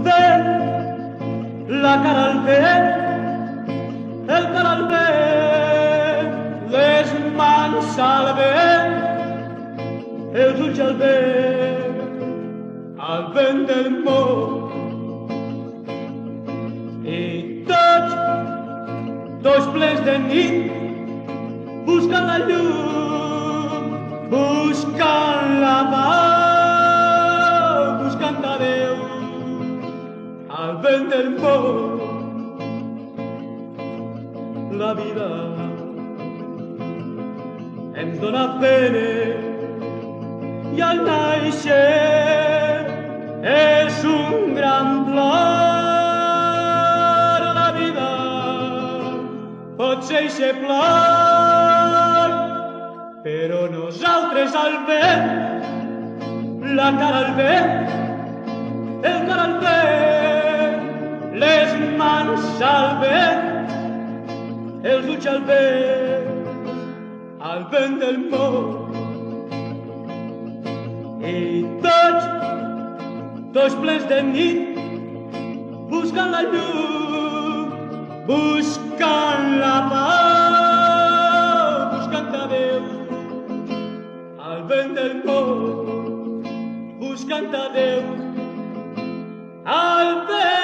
vent, la cara al vent, el cara al vent, les mans al vent, els ulls al vent del món. I tots plens de nit, buscant la llum, buscant la pau, buscant a Déu, al vent del món. La vida ens dona pena i al naixer és un gran plor. La vida pot ser eixe plor, però nosaltres al vent, la cara al vent, el cara al vent, les mans al vent, els ulls al vent del món. I tots plens de nit, buscant la llum, buscant la pau, buscant a Déu, al vent del món, buscant a Déu, al vent